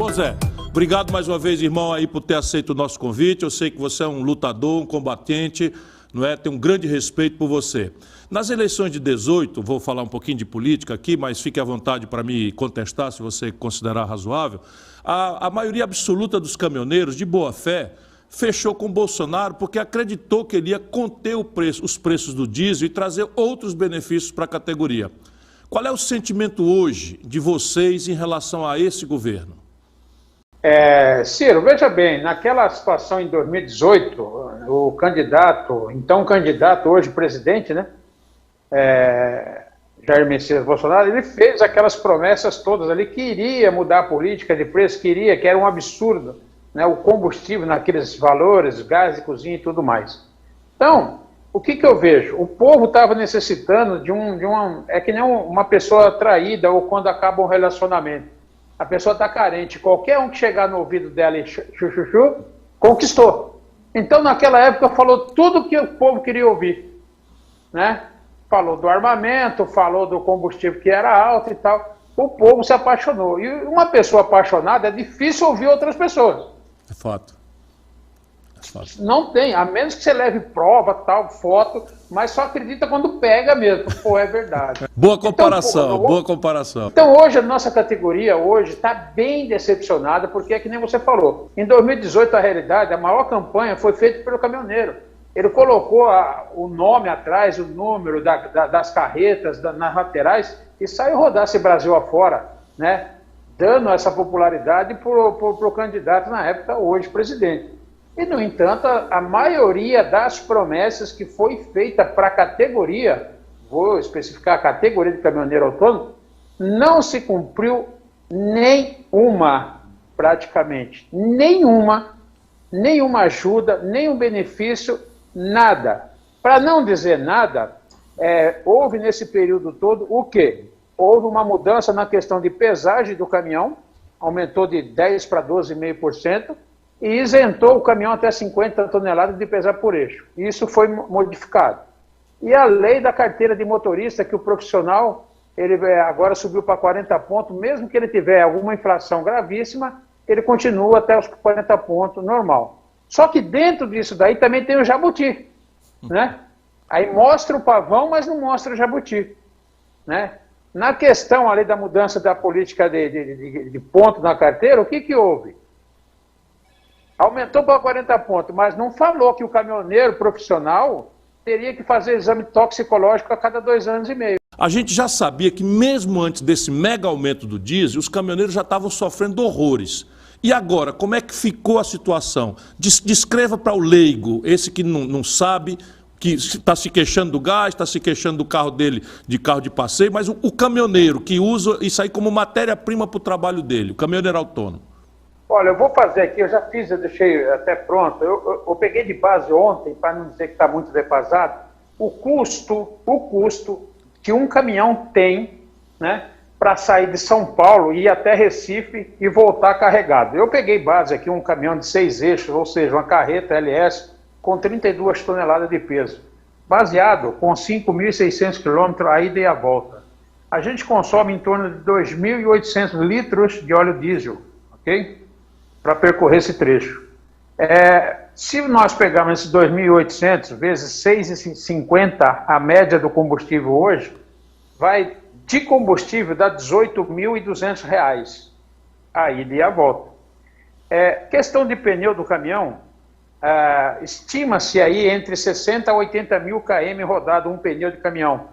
Bom, Zé, obrigado mais uma vez, irmão, aí por ter aceito o nosso convite. Eu sei que você é um lutador, um combatente, não é? Tenho um grande respeito por você. Nas eleições de 18, vou falar um pouquinho de política aqui, mas fique à vontade para me contestar, se você considerar razoável. A maioria absoluta dos caminhoneiros, de boa fé, fechou com o Bolsonaro porque acreditou que ele ia conter os preços do diesel e trazer outros benefícios para a categoria. Qual é o sentimento hoje de vocês em relação a esse governo? Ciro, veja bem, naquela situação em 2018, o candidato, então candidato, hoje presidente, né, Jair Messias Bolsonaro, ele fez aquelas promessas todas ali, que iria mudar a política de preço, que era um absurdo, né, o combustível naqueles valores, gás de cozinha e tudo mais. Então, o que eu vejo? O povo estava necessitando de é que nem uma pessoa traída ou quando acaba um relacionamento. A pessoa está carente, qualquer um que chegar no ouvido dela e chuchuchu, conquistou. Então, naquela época, falou tudo que o povo queria ouvir, né? Falou do armamento, falou do combustível que era alto e tal. O povo se apaixonou. E uma pessoa apaixonada é difícil ouvir outras pessoas. É fato. Não tem, a menos que você leve prova, tal, foto, mas só acredita quando pega mesmo. Pô, é verdade. Boa comparação, então, boa comparação. Então hoje a nossa categoria está bem decepcionada, porque é que nem você falou. Em 2018, a realidade, a maior campanha foi feita pelo caminhoneiro. Ele colocou o nome atrás, o número das carretas nas laterais e saiu rodar esse Brasil afora, né? Dando essa popularidade para o candidato na época, hoje presidente. E, no entanto, a maioria das promessas que foi feita para a categoria, vou especificar a categoria de caminhoneiro autônomo, não se cumpriu nenhuma, praticamente. Nenhuma ajuda, nenhum benefício, nada. Para não dizer nada, houve nesse período todo o quê? Houve uma mudança na questão de pesagem do caminhão, aumentou de 10% para 12,5%, e isentou o caminhão até 50 toneladas de pesar por eixo. Isso foi modificado. E a lei da carteira de motorista, que o profissional ele agora subiu para 40 pontos, mesmo que ele tiver alguma infração gravíssima, ele continua até os 40 pontos normal. Só que dentro disso daí também tem o jabuti, né? Aí mostra o pavão, mas não mostra o jabuti, né? Na questão ali da mudança da política de ponto na carteira, o que houve? Aumentou para 40 pontos, mas não falou que o caminhoneiro profissional teria que fazer exame toxicológico a cada 2 anos e meio. A gente já sabia que mesmo antes desse mega aumento do diesel, os caminhoneiros já estavam sofrendo horrores. E agora, como é que ficou a situação? Descreva para o leigo, esse que não sabe, que está se queixando do gás, está se queixando do carro dele, de carro de passeio, mas o caminhoneiro que usa isso aí como matéria-prima para o trabalho dele, o caminhoneiro autônomo. Olha, eu vou fazer aqui, eu já fiz, eu deixei até pronto, eu peguei de base ontem, para não dizer que está muito defasado, o custo que um caminhão tem, né, para sair de São Paulo e ir até Recife e voltar carregado. Eu peguei base aqui, um caminhão de 6 eixos, ou seja, uma carreta LS com 32 toneladas de peso, baseado com 5.600 quilômetros a ida e a volta. A gente consome em torno de 2.800 litros de óleo diesel, ok? Para percorrer esse trecho. Se nós pegarmos esses 2.800 vezes 6,50, a média do combustível hoje, de combustível dá R$18.200, a ida e a volta. Questão de pneu do caminhão, estima-se aí entre 60 a 80 mil km rodado um pneu de caminhão.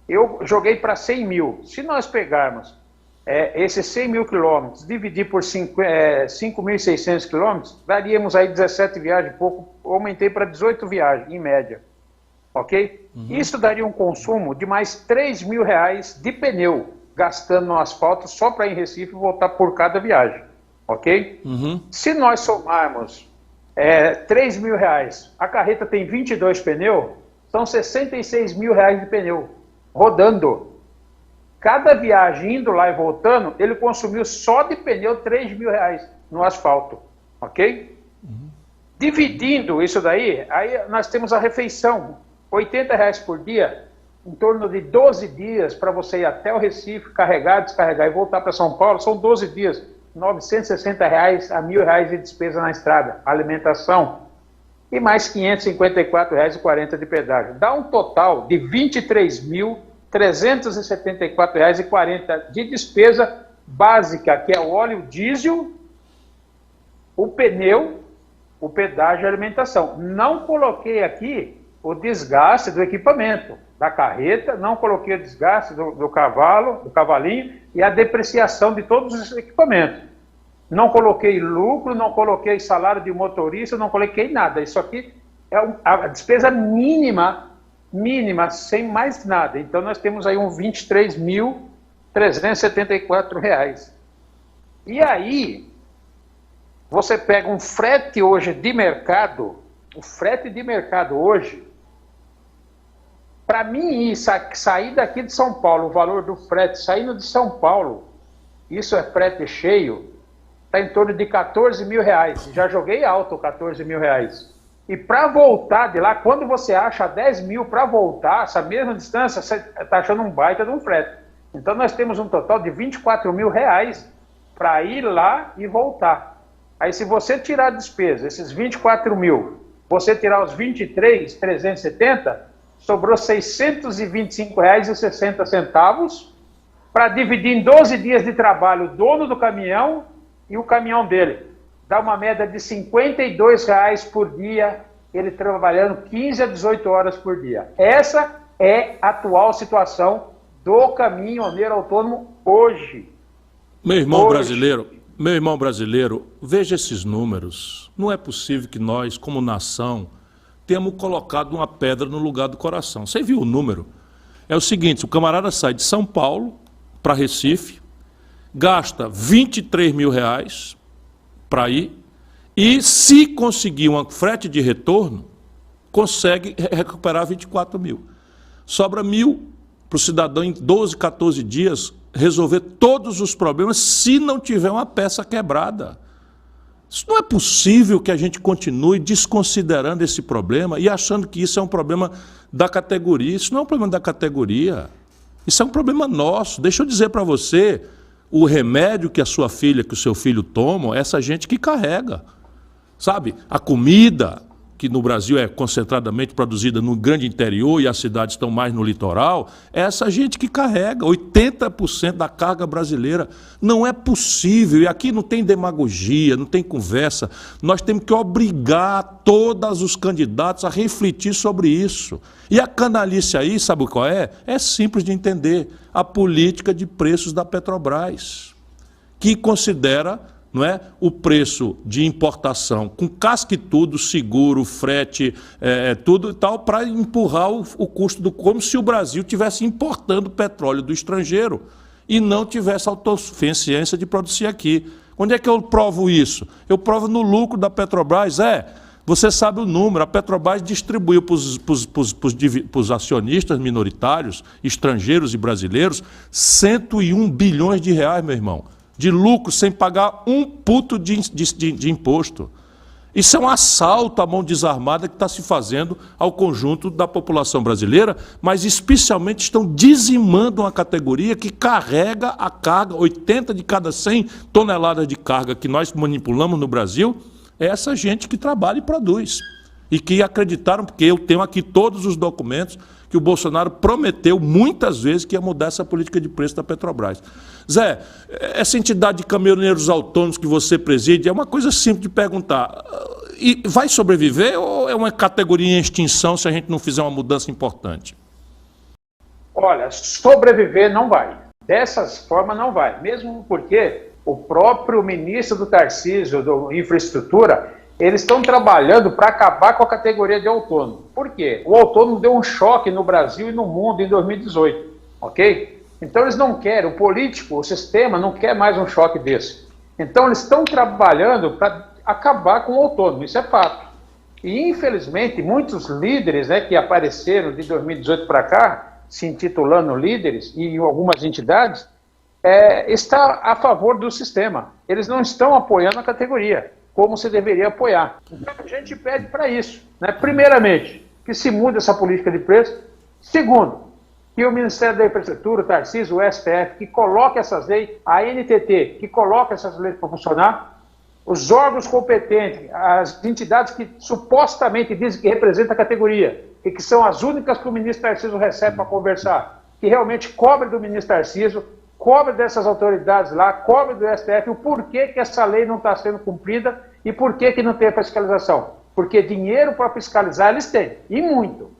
Eu joguei para 100 mil. Se nós pegarmos esses 100 mil quilômetros, dividir por 5.600 quilômetros, daríamos aí 17 viagens, pouco, aumentei para 18 viagens, em média, ok? Uhum. Isso daria um consumo de mais R$3.000 de pneu, gastando no asfalto só para ir em Recife e voltar por cada viagem, ok? Uhum. Se nós somarmos R$3.000, a carreta tem 22 pneus, são R$66.000 de pneu, rodando. Cada viagem indo lá e voltando, ele consumiu só de pneu R$3.000 no asfalto, ok? Uhum. Dividindo isso daí, aí nós temos a refeição, R$80 por dia, em torno de 12 dias para você ir até o Recife, carregar, descarregar e voltar para São Paulo, são 12 dias. 960 reais a R$ 1.000 de despesa na estrada, alimentação, e mais R$ 554,40 de pedágio. Dá um total de R$ 23.374,40 de despesa básica, que é o óleo diesel, o pneu, o pedágio e a alimentação. Não coloquei aqui o desgaste do equipamento, da carreta, não coloquei o desgaste do cavalo, do cavalinho e a depreciação de todos os equipamentos. Não coloquei lucro, não coloquei salário de motorista, não coloquei nada. Isso aqui é a despesa mínima, sem mais nada. Então nós temos aí uns R$ 23.374. E aí, você pega um frete hoje de mercado, o frete de mercado hoje, para mim ir, sair daqui de São Paulo, o valor do frete saindo de São Paulo, isso é frete cheio, está em torno de R$ 14.000. Já joguei alto R$ 14.000. E para voltar de lá, quando você acha 10 mil para voltar, essa mesma distância, você está achando um baita de um frete. Então nós temos um total de R$ 24.000 para ir lá e voltar. Aí se você tirar a despesa, esses 24 mil, você tirar os 23.370, sobrou R$ 625,60 para dividir em 12 dias de trabalho o dono do caminhão e o caminhão dele. Dá uma média de R$ 52,00 por dia, ele trabalhando 15 a 18 horas por dia. Essa é a atual situação do caminhoneiro autônomo hoje. Meu irmão brasileiro, veja esses números. Não é possível que nós, como nação, tenhamos colocado uma pedra no lugar do coração. Você viu o número? É o seguinte, o camarada sai de São Paulo para Recife, gasta R$ 23.000 para ir, e se conseguir um frete de retorno, consegue recuperar 24 mil. Sobra 1.000 para o cidadão em 12, 14 dias resolver todos os problemas se não tiver uma peça quebrada. Isso não é possível que a gente continue desconsiderando esse problema e achando que isso é um problema da categoria. Isso não é um problema da categoria. Isso é um problema nosso. Deixa eu dizer para você, o remédio que a sua filha, que o seu filho tomam, é essa gente que carrega. Sabe? A comida, que no Brasil é concentradamente produzida no grande interior e as cidades estão mais no litoral, é essa gente que carrega 80% da carga brasileira. Não é possível, e aqui não tem demagogia, não tem conversa, nós temos que obrigar todos os candidatos a refletir sobre isso. E a canalice aí, sabe qual é? É simples de entender, a política de preços da Petrobras, que considera, não é, o preço de importação com casca e tudo, seguro, frete, tudo e tal, para empurrar o custo do... Como se o Brasil estivesse importando petróleo do estrangeiro e não tivesse autossuficiência de produzir aqui. Onde é que eu provo isso? Eu provo no lucro da Petrobras. Você sabe o número, a Petrobras distribuiu para os acionistas minoritários, estrangeiros e brasileiros, 101 bilhões de reais, meu irmão, de lucro sem pagar um puto de imposto. Isso é um assalto à mão desarmada que está se fazendo ao conjunto da população brasileira, mas especialmente estão dizimando uma categoria que carrega a carga, 80 de cada 100 toneladas de carga que nós manipulamos no Brasil, é essa gente que trabalha e produz. E que acreditaram, porque eu tenho aqui todos os documentos que o Bolsonaro prometeu muitas vezes que ia mudar essa política de preço da Petrobras. Zé, essa entidade de caminhoneiros autônomos que você preside, é uma coisa simples de perguntar. E vai sobreviver ou é uma categoria em extinção se a gente não fizer uma mudança importante? Olha, sobreviver não vai. Dessas formas não vai. Mesmo porque o próprio ministro do Tarcísio, do Infraestrutura, eles estão trabalhando para acabar com a categoria de autônomo. Por quê? O autônomo deu um choque no Brasil e no mundo em 2018, ok? Então eles não querem, o político, o sistema não quer mais um choque desse. Então eles estão trabalhando para acabar com o autônomo, isso é fato. E infelizmente muitos líderes, né, que apareceram de 2018 para cá, se intitulando líderes, e em algumas entidades, está a favor do sistema. Eles não estão apoiando a categoria como se deveria apoiar. Então, a gente pede para isso, né? Primeiramente, que se mude essa política de preço. Segundo, que o Ministério da Infraestrutura, o Tarcísio, o STF, que coloque essas leis, a NTT, que coloque essas leis para funcionar, os órgãos competentes, as entidades que supostamente dizem que representam a categoria, e que são as únicas que o ministro Tarcísio recebe para conversar, que realmente cobre do ministro Tarcísio, cobre dessas autoridades lá, cobre do STF, o porquê que essa lei não está sendo cumprida e por que não tem fiscalização. Porque dinheiro para fiscalizar eles têm, e muito.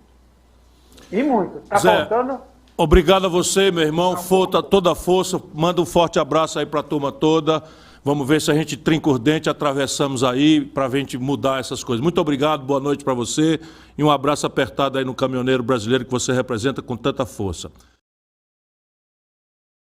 E muito. Está faltando... Obrigado a você, meu irmão. Toda a força. Manda um forte abraço aí para a turma toda. Vamos ver se a gente trinca o dente, atravessamos aí para a gente mudar essas coisas. Muito obrigado, boa noite para você e um abraço apertado aí no caminhoneiro brasileiro que você representa com tanta força.